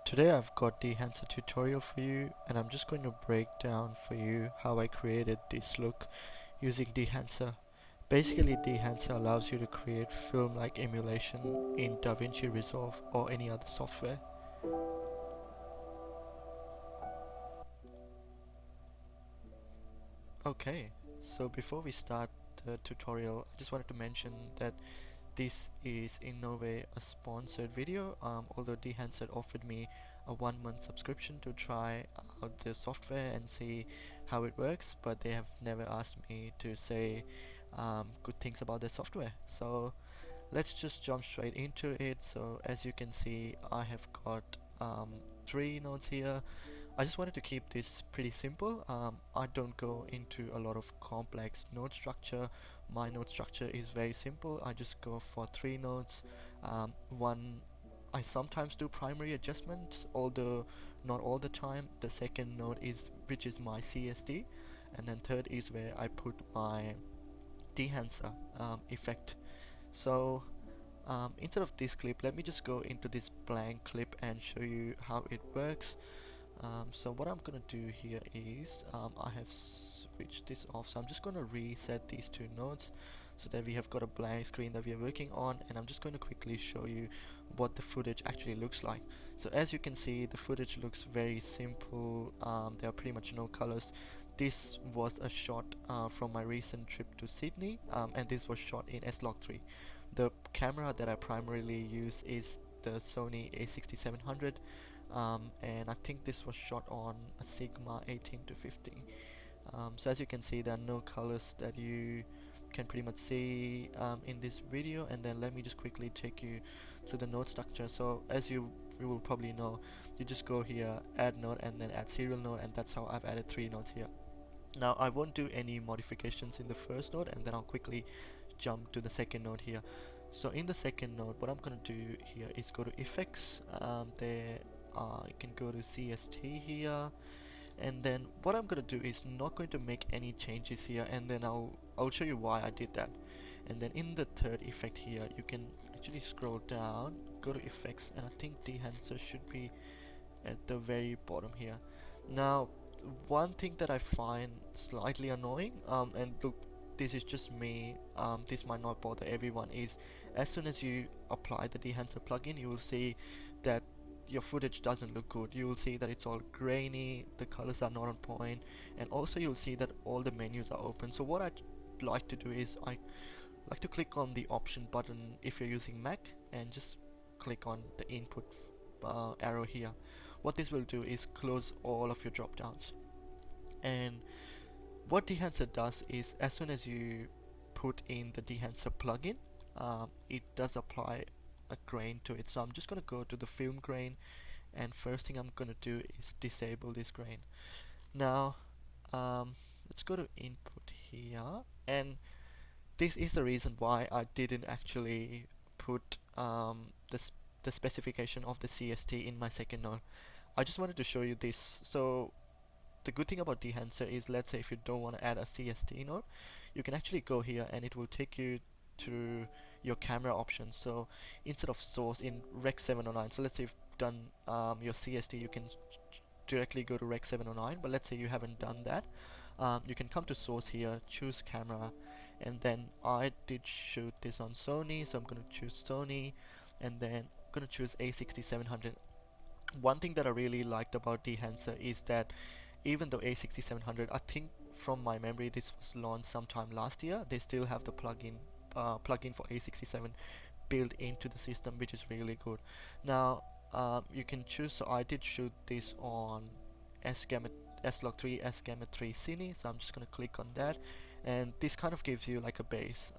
Today I've got Dehancer tutorial for you, and I'm just going to break down for you how I created this look using Dehancer. Basically, Dehancer allows you to create film-like emulation in DaVinci Resolve or any other software. Okay, so before we start the tutorial, I just wanted to mention that this is in no way a sponsored video, although Dehancer offered me a 1 month subscription to try out the software and see how it works, but they have never asked me to say good things about their software. So let's just jump straight into it. So as you can see, I have got 3 nodes here. I just wanted to keep this pretty simple. I don't go into a lot of complex node structure. My node structure is very simple. I just go for 3 nodes. One, I sometimes do primary adjustments, although not all the time. The second node is which is my CST, and then third is where I put my Dehancer effect. So instead of this clip, let me just go into this blank clip and show you how it works. So what I'm gonna do here is I have switched this off, so I'm just gonna reset these 2 nodes so that we have got a blank screen that we are working on, and I'm just going to quickly show you what the footage actually looks like. So as you can see, the footage looks very simple. There are pretty much no colors. This was a shot from my recent trip to Sydney, and this was shot in S-Log3. The camera that I primarily use is the Sony a6700, and I think this was shot on a Sigma 18 to 50. So as you can see, there are no colors that you can pretty much see in this video. And then let me just quickly take you through the node structure. So as you will probably know, you just go here, add node, and then add serial node, and that's how I've added 3 nodes here. Now I won't do any modifications in the first node, and then I'll quickly jump to the second node here. So in the second node, what I'm gonna do here is go to effects. There you can go to CST here, and then what I'm gonna do is not going to make any changes here, and then I'll show you why I did that. And then in the third effect here, you can actually scroll down, go to effects, and I think Dehancer should be at the very bottom here. Now one thing that I find slightly annoying, and look, this is just me, this might not bother everyone, is as soon as you apply the Dehancer plugin, you will see that your footage doesn't look good. You will see that it's all grainy, the colors are not on point, and also you'll see that all the menus are open. So what I'd like to do is I like to click on the option button if you're using Mac, and just click on the input arrow here. What this will do is close all of your drop downs. And what Dehancer does is as soon as you put in the Dehancer plugin, it does apply a grain to it. So I'm just going to go to the film grain, and first thing I'm going to do is disable this grain. Now let's go to input here, and this is the reason why I didn't actually put the specification of the CST in my second node. I just wanted to show you this. So the good thing about Dehancer is, let's say if you don't want to add a CST node, you can actually go here and it will take you to your camera options. So instead of source in Rec 709, so let's say you've done your CST, you can directly go to Rec 709, but let's say you haven't done that. You can come to source here, choose camera, and then I did shoot this on Sony, so I'm going to choose Sony, and then I'm going to choose A6700. One thing that I really liked about Dehancer is that even though A6700, I think from my memory this was launched sometime last year, they still have the plugin for A67 built into the system, which is really good. Now you can choose, so I did shoot this on S-Log3 S-Gamma 3 Cine, so I'm just going to click on that, and this kind of gives you like a base.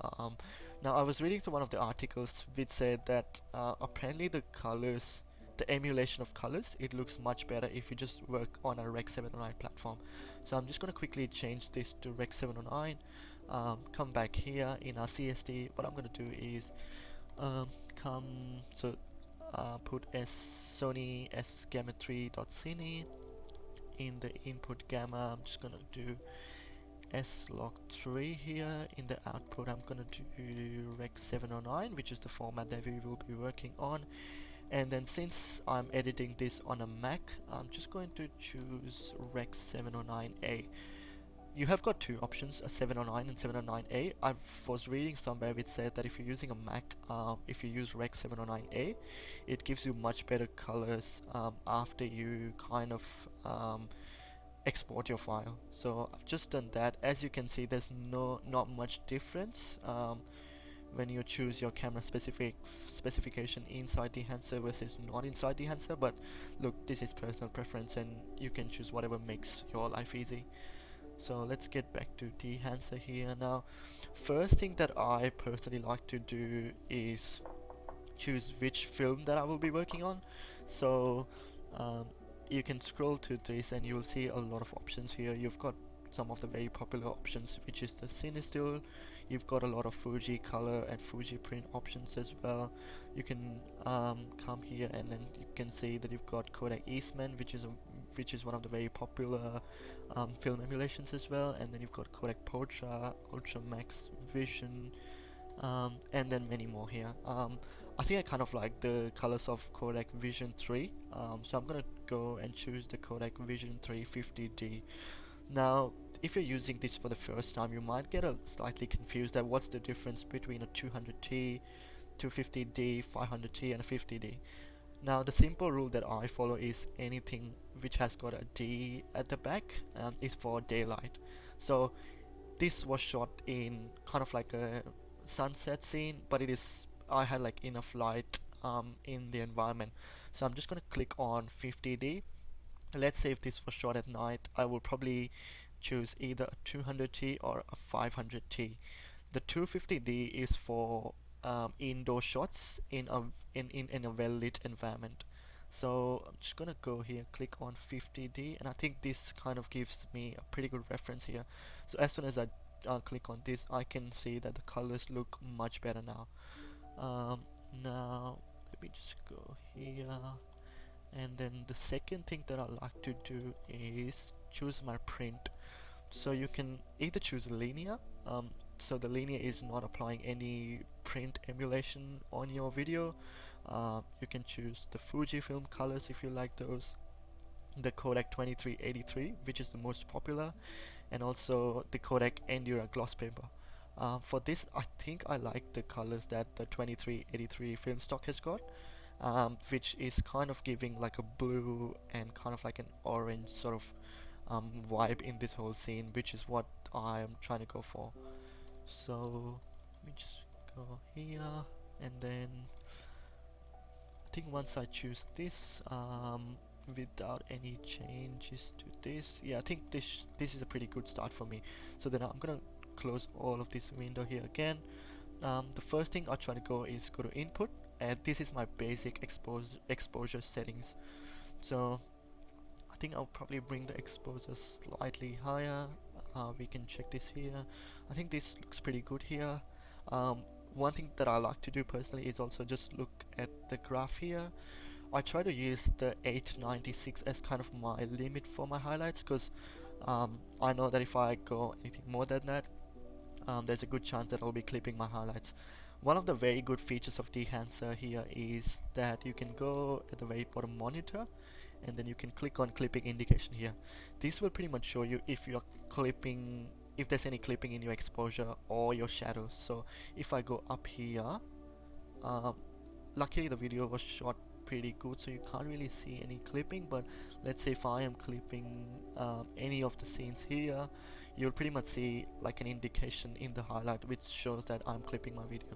Now I was reading through one of the articles which said that apparently the colors, the emulation of colors, it looks much better if you just work on a Rec 709 platform. So I'm just going to quickly change this to Rec 709, come back here in our CST. What I'm going to do is put Sony S Gamma 3.cine in the input gamma. I'm just going to do S-Log3 here. In the output I'm going to do Rec 709, which is the format that we will be working on. And then since I'm editing this on a Mac, I'm just going to choose Rec 709A. You have got two options, a 709 and 709A. I was reading somewhere which said that if you're using a Mac, if you use Rec 709A, it gives you much better colors after you kind of export your file. So I've just done that. As you can see, there's not much difference when you choose your camera specification inside Dehancer versus not inside Dehancer. But look, this is personal preference, and you can choose whatever makes your life easy. So let's get back to Dehancer here now. First thing that I personally like to do is choose which film that I will be working on. So um, you can scroll to this and you will see a lot of options here. You've got some of the very popular options, which is the Cinestill. You've got a lot of Fuji color and Fuji print options as well. You can come here and then you can see that you've got Kodak Eastman, which is one of the very popular film emulations as well. And then you've got Kodak Portra, Ultra Max Vision, and then many more here. I think I kind of like the colors of Kodak Vision 3, so I'm gonna go and choose the Kodak Vision 3 50D. Now, if you're using this for the first time, you might get slightly confused at what's the difference between a 200T, 250D, 500T, and a 50D. Now, the simple rule that I follow is anything which has got a D at the back is for daylight. So this was shot in kind of like a sunset scene, but I had like enough light in the environment. So I'm just gonna click on 50D. Let's say if this was shot at night, I will probably choose either a 200T or a 500T. The 250D is for indoor shots in a well lit environment. So I'm just gonna go here, click on 50D, and I think this kind of gives me a pretty good reference here. So as soon as I click on this, I can see that the colors look much better now. Now let me just go here, and then the second thing that I like to do is choose my print. So you can either choose linear, so the linear is not applying any print emulation on your video. You can choose the Fujifilm colors if you like those, the Kodak 2383, which is the most popular, and also the Kodak Endura gloss paper. For this, I think I like the colors that the 2383 film stock has got, which is kind of giving like a blue and kind of like an orange sort of vibe in this whole scene, which is what I'm trying to go for. So let me just go here, and then I think once I choose this, without any changes to this, yeah, I think this is a pretty good start for me. So then I'm gonna close all of this window here again. The first thing I try to go is go to input, and this is my basic exposure settings. So I think I'll probably bring the exposure slightly higher. We can check this here. I think this looks pretty good here. One thing that I like to do personally is also just look at the graph here. I try to use the 896 as kind of my limit for my highlights, because I know that if I go anything more than that, there's a good chance that I'll be clipping my highlights. One of the very good features of Dehancer here is that you can go at the very bottom monitor, and then you can click on clipping indication here. This will pretty much show you if you're clipping, if there's any clipping in your exposure or your shadows. So if I go up here, luckily the video was shot pretty good, so you can't really see any clipping, but let's say if I am clipping any of the scenes here, you'll pretty much see like an indication in the highlight which shows that I'm clipping my video.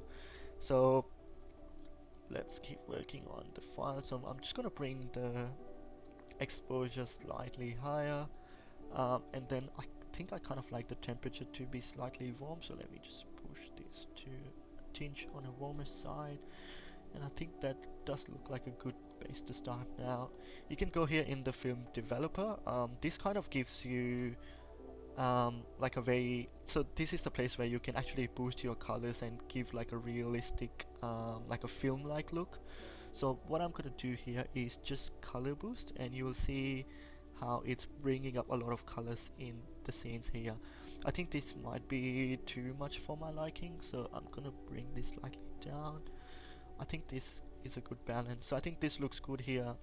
So let's keep working on the file. So I'm just gonna bring the exposure slightly higher, and then I think I kind of like the temperature to be slightly warm, so let me just push this to a tinge on a warmer side, and I think that does look like a good base to start. Now you can go here in the film developer. This kind of gives you like a very, so this is the place where you can actually boost your colors and give like a realistic like a film like look. So what I'm gonna do here is just color boost, and you will see how it's bringing up a lot of colors in the scenes here. I think this might be too much for my liking, so I'm gonna bring this slightly down. I think this is a good balance. So I think this looks good here.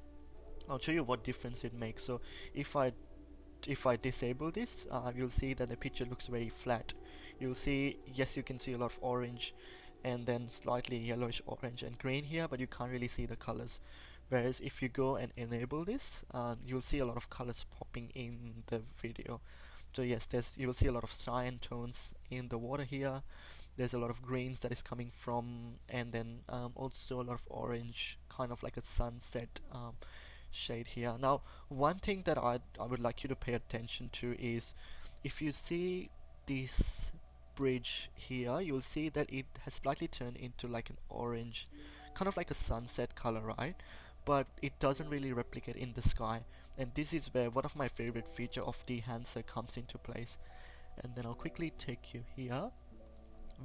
I'll show you what difference it makes. So if I disable this, you'll see that the picture looks very flat. You'll see, yes, you can see a lot of orange and then slightly yellowish orange and green here, but you can't really see the colors. Whereas if you go and enable this, you'll see a lot of colors popping in the video. So yes, you will see a lot of cyan tones in the water here. There's a lot of greens that is coming from, and then also a lot of orange, kind of like a sunset shade here. Now, one thing that I would like you to pay attention to is, if you see this bridge here, you'll see that it has slightly turned into like an orange, kind of like a sunset color, right? But it doesn't really replicate in the sky. And this is where one of my favorite feature of Dehancer comes into place. And then I'll quickly take you here,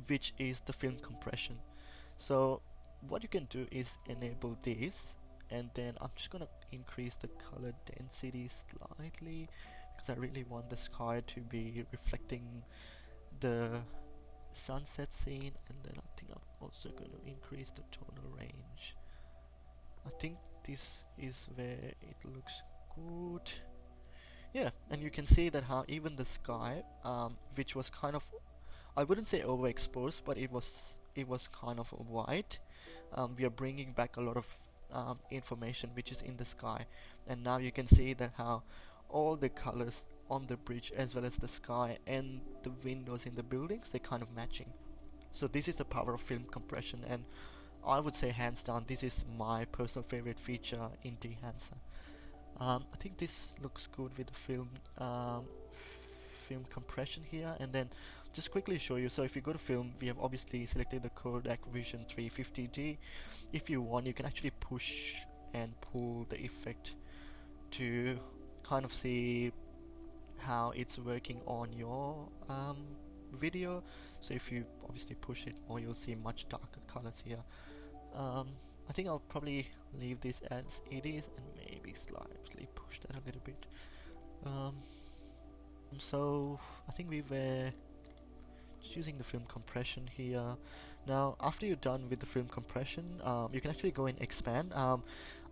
which is the film compression. So what you can do is enable this, and then I'm just gonna increase the color density slightly because I really want the sky to be reflecting the sunset scene. And then I think I'm also going to increase the tonal range. I think this is where it looks good. Yeah, and you can see that how even the sky, which was kind of, I wouldn't say overexposed, but it was kind of white. We are bringing back a lot of information which is in the sky, and now you can see that how all the colors on the bridge as well as the sky and the windows in the buildings, they're kind of matching. So this is the power of film compression, and I would say hands down this is my personal favorite feature in Dehancer. I think this looks good with the film compression here. And then just quickly show you, so if you go to film, we have obviously selected the Kodak Vision 350D. If you want, you can actually push and pull the effect to kind of see how it's working on your video. So if you obviously push it more, you'll see much darker colors here. I think I'll probably leave this as it is and maybe slightly push that a little bit. So I think we were just using the film compression here. Now after you're done with the film compression, you can actually go and expand.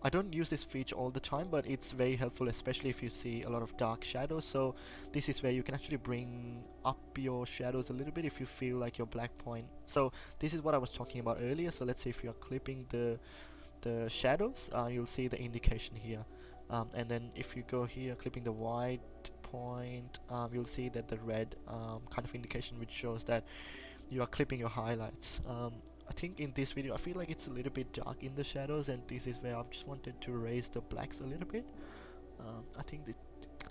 I don't use this feature all the time, but it's very helpful, especially if you see a lot of dark shadows. So this is where you can actually bring up your shadows a little bit if you feel like your black point. So this is what I was talking about earlier. So let's say if you are clipping the shadows, you'll see the indication here. And then if you go here clipping the white point, you'll see that the red kind of indication, which shows that you are clipping your highlights. I think in this video I feel like it's a little bit dark in the shadows, and this is where I've just wanted to raise the blacks a little bit. I think it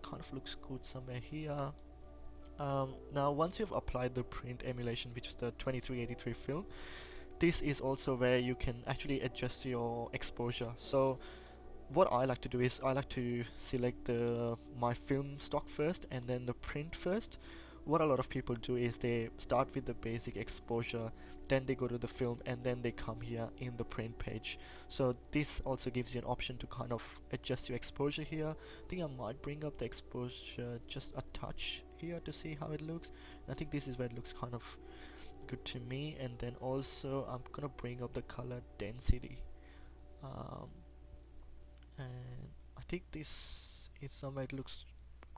kind of looks good somewhere here. Now once you've applied the print emulation, which is the 2383 film, this is also where you can actually adjust your exposure. So what I like to do is I like to select my film stock first and then the print first. What a lot of people do is they start with the basic exposure, then they go to the film, and then they come here in the print page. So this also gives you an option to kind of adjust your exposure here. I think I might bring up the exposure just a touch here to see how it looks. I think this is where it looks kind of good to me. And then also I'm gonna bring up the color density, and I think this is somewhere it looks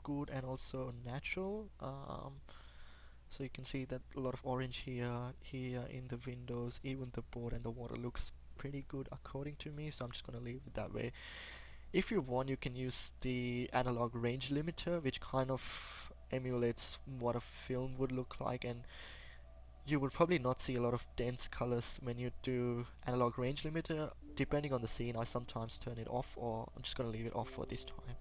good and also natural. So you can see that a lot of orange here in the windows, even the board and the water looks pretty good according to me, so I'm just gonna leave it that way. If you want, you can use the analog range limiter, which kind of emulates what a film would look like, and you will probably not see a lot of dense colors when you do analog range limiter. Depending on the scene, I sometimes turn it off, or I'm just gonna leave it off for this time.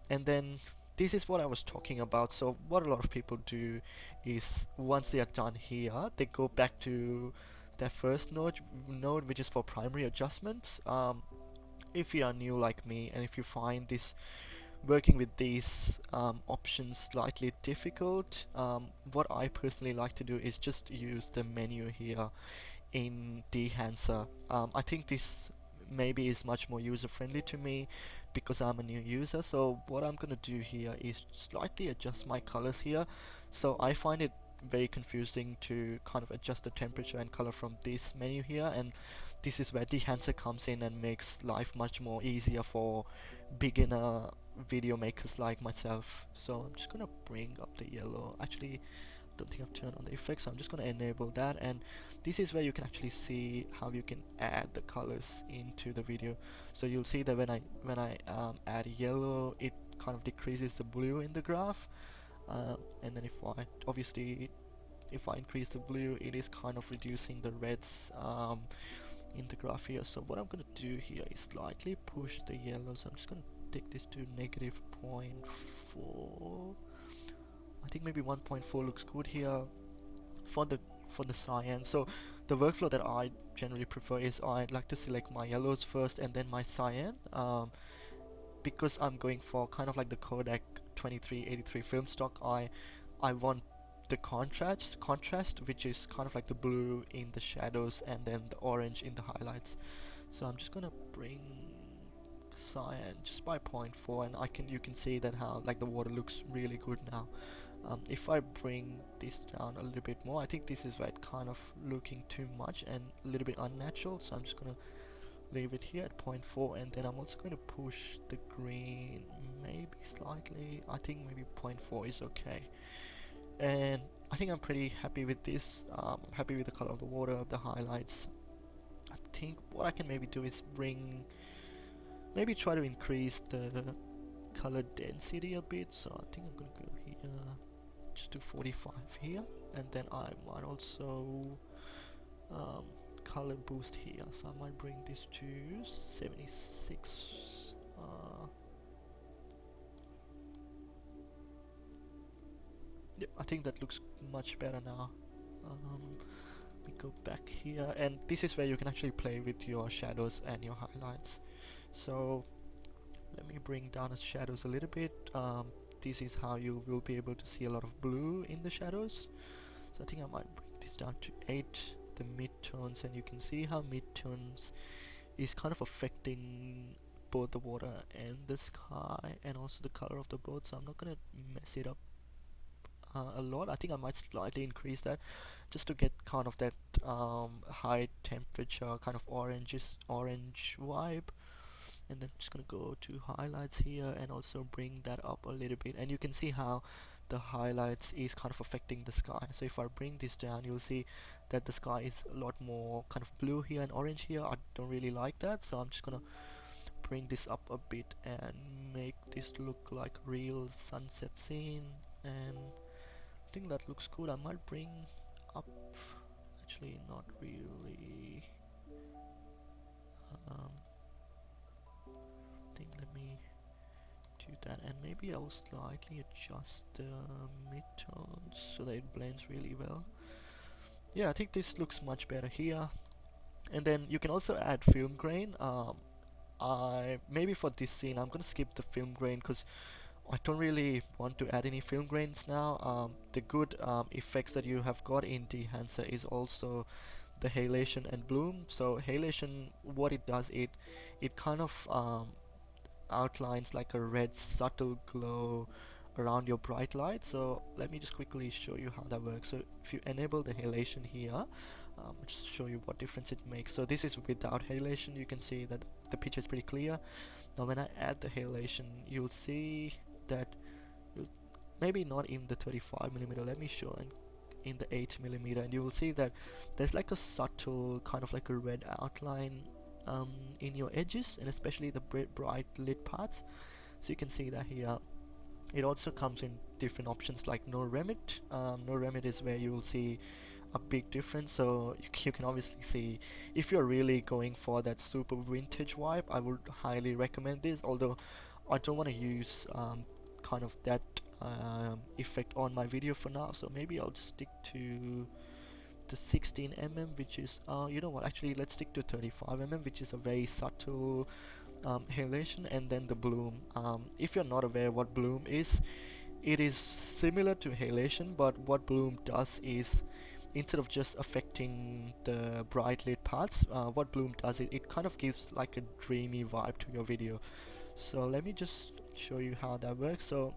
And then this is what I was talking about. So what a lot of people do is once they are done here, they go back to their first node which is for primary adjustments. If you are new like me, and if you find this working with these options slightly difficult, what I personally like to do is just use the menu here in Dehancer. I think this maybe is much more user friendly to me because I'm a new user. So what I'm gonna do here is slightly adjust my colors here. So I find it very confusing to kind of adjust the temperature and color from this menu here, and this is where Dehancer comes in and makes life much more easier for beginner video makers like myself. So I'm just gonna bring up the yellow. Actually, don't think I've turned on the effects, so I'm just going to enable that, and this is where you can actually see how you can add the colors into the video. So you'll see that when I add yellow, it kind of decreases the blue in the graph, and then if I increase the blue, it is kind of reducing the reds in the graph here. So what I'm going to do here is slightly push the yellow, so I'm just going to take this to -0.4. I think maybe 1.4 looks good here for the cyan. So the workflow that I generally prefer is I'd like to select my yellows first and then my cyan, because I'm going for kind of like the Kodak 2383 film stock. I want the contrast, which is kind of like the blue in the shadows and then the orange in the highlights. So I'm just gonna bring cyan just by 0.4, and you can see that how like the water looks really good now. If I bring this down a little bit more, I think this is where it kind of looking too much and a little bit unnatural, so I'm just gonna leave it here at 0.4, and then I'm also going to push the green maybe slightly. I think maybe 0.4 is okay, and I think I'm pretty happy with this. I'm happy with the color of the water, the highlights. I think what I can maybe do is maybe try to increase the color density a bit, so I think I'm gonna go here just to 45 here, and then I might also color boost here, so I might bring this to 76. Yeah, I think that looks much better now. We go back here, and this is where you can actually play with your shadows and your highlights. So let me bring down the shadows a little bit. This is how you will be able to see a lot of blue in the shadows. So I think I might bring this down to 8, the midtones, and you can see how midtones is kind of affecting both the water and the sky and also the color of the boat. So I'm not gonna mess it up a lot. I think I might slightly increase that just to get kind of that high temperature kind of orange vibe. And then I'm just gonna go to highlights here and also bring that up a little bit, and you can see how the highlights is kind of affecting the sky. So if I bring this down, you'll see that the sky is a lot more kind of blue here and orange here. I don't really like that, so I'm just gonna bring this up a bit and make this look like real sunset scene, and I think that looks good. I might bring up, actually not really, let me do that, and maybe I'll slightly adjust the midtones so that it blends really well. Yeah, I think this looks much better here. And then you can also add film grain. Maybe for this scene I'm gonna skip the film grain because I don't really want to add any film grains now. The good effects that you have got in Dehancer is also the halation and bloom. So halation, what it does, it kind of outlines like a red subtle glow around your bright light. So let me just quickly show you how that works. So if you enable the halation here, I'll just show you what difference it makes. So this is without halation. You can see that the picture is pretty clear. Now when I add the halation, you'll see that maybe not in the 35mm, let me show in the 8mm, and you will see that there's like a subtle kind of like a red outline in your edges, and especially the bright lit parts. So you can see that here. It also comes in different options like no remit. No remit is where you will see a big difference. So you can obviously see if you're really going for that super vintage vibe, I would highly recommend this, although I don't want to use kind of that effect on my video for now, so maybe I'll just stick to the 16mm, which is you know what, actually let's stick to 35mm, which is a very subtle halation, and then the bloom. If you're not aware what bloom is, it is similar to halation, but what bloom does is, instead of just affecting the bright lit parts, what bloom does, it kind of gives like a dreamy vibe to your video. So let me just show you how that works. So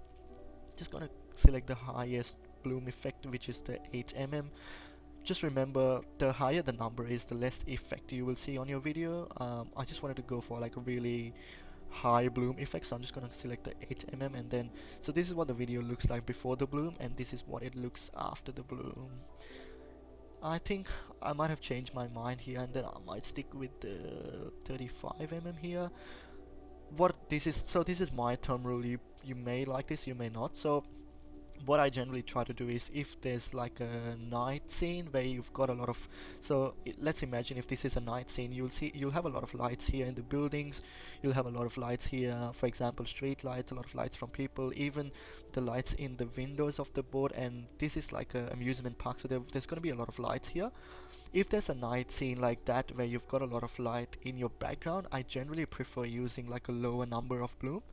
just gonna select the highest bloom effect, which is the 8mm. just remember, the higher the number is, the less effect you will see on your video. I just wanted to go for like a really high bloom effect, so I'm just gonna select the 8 mm, and then so this is what the video looks like before the bloom, and this is what it looks after the bloom. I think I might have changed my mind here, and then I might stick with the 35 mm here. What this is, so this is my thumb rule. You may like this, you may not. So what I generally try to do is, if there's like a night scene where you've got a lot of, so let's imagine if this is a night scene, you'll have a lot of lights here in the buildings, you'll have a lot of lights here, for example street lights, a lot of lights from people, even the lights in the windows of the board, and this is like a amusement park, so there's going to be a lot of lights here. If there's a night scene like that where you've got a lot of light in your background, I generally prefer using like a lower number of bloom,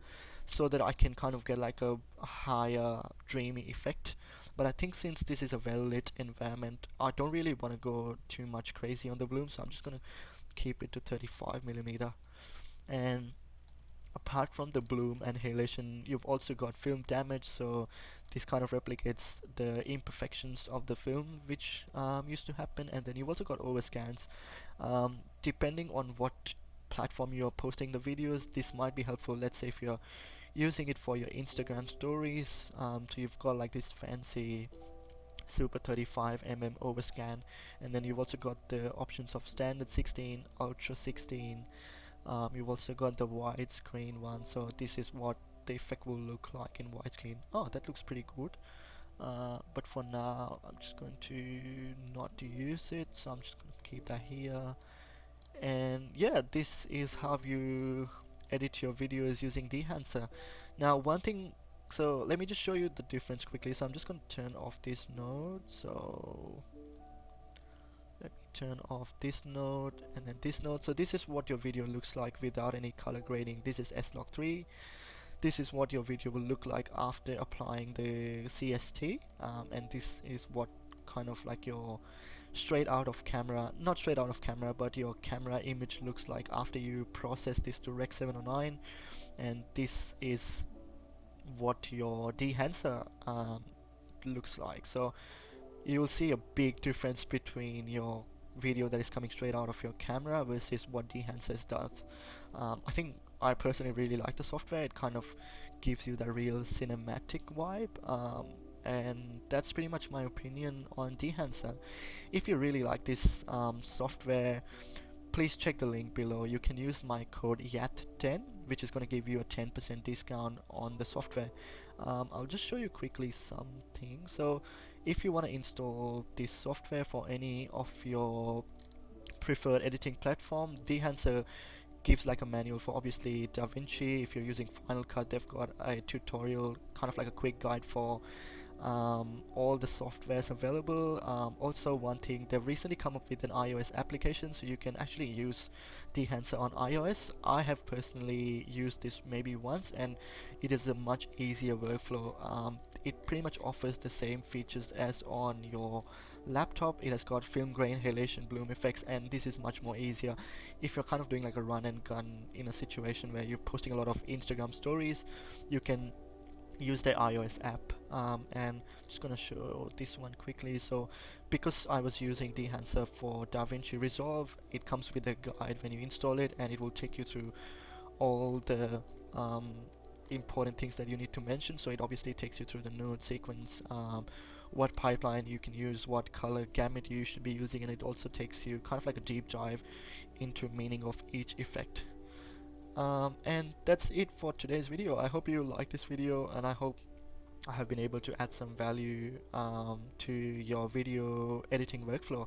so that I can kind of get like a higher dreamy effect. But I think since this is a well lit environment, I don't really want to go too much crazy on the bloom, so I'm just gonna keep it to 35 mm. And apart from the bloom and halation, you've also got film damage, so this kind of replicates the imperfections of the film which used to happen. And then you've also got overscans. Depending on what platform you're posting the videos, this might be helpful. Let's say if you're using it for your Instagram stories, so you've got like this fancy super 35 mm overscan, and then you've also got the options of standard 16, ultra 16. You've also got the widescreen one, so this is what the effect will look like in widescreen. Oh, that looks pretty good. But for now, I'm just going to not to use it, so I'm just going to keep that here. And yeah, this is how you edit your videos using Dehancer. Now, one thing, so let me just show you the difference quickly. So I'm just going to turn off this node. So let me turn off this node and then this node. So this is what your video looks like without any color grading. This is S-Log3. This is what your video will look like after applying the CST, and this is what kind of like your straight out of camera, not straight out of camera, but your camera image looks like after you process this to Rec 709. And this is what your Dehancer looks like. So you'll see a big difference between your video that is coming straight out of your camera versus what Dehancer does. I think I personally really like the software. It kind of gives you the real cinematic vibe, and that's pretty much my opinion on Dehancer. If you really like this software, please check the link below. You can use my code YAT10, which is going to give you a 10% discount on the software. I'll just show you quickly something. So if you want to install this software for any of your preferred editing platform, Dehancer gives like a manual for obviously DaVinci. If you're using Final Cut, they've got a tutorial, kind of like a quick guide for all the softwares available. Also, one thing, they've recently come up with an iOS application, so you can actually use Dehancer on iOS. I have personally used this maybe once, and it is a much easier workflow. It pretty much offers the same features as on your laptop. It has got film grain, halation, bloom effects, and this is much more easier if you're kind of doing like a run and gun in a situation where you're posting a lot of Instagram stories. You can use the iOS app, and I'm just gonna show this one quickly. So because I was using Dehancer for DaVinci Resolve, it comes with a guide when you install it, and it will take you through all the important things that you need to mention. So it obviously takes you through the node sequence, what pipeline you can use, what color gamut you should be using, and it also takes you kind of like a deep dive into meaning of each effect. And that's it for today's video. I hope you like this video, and I hope I have been able to add some value to your video editing workflow.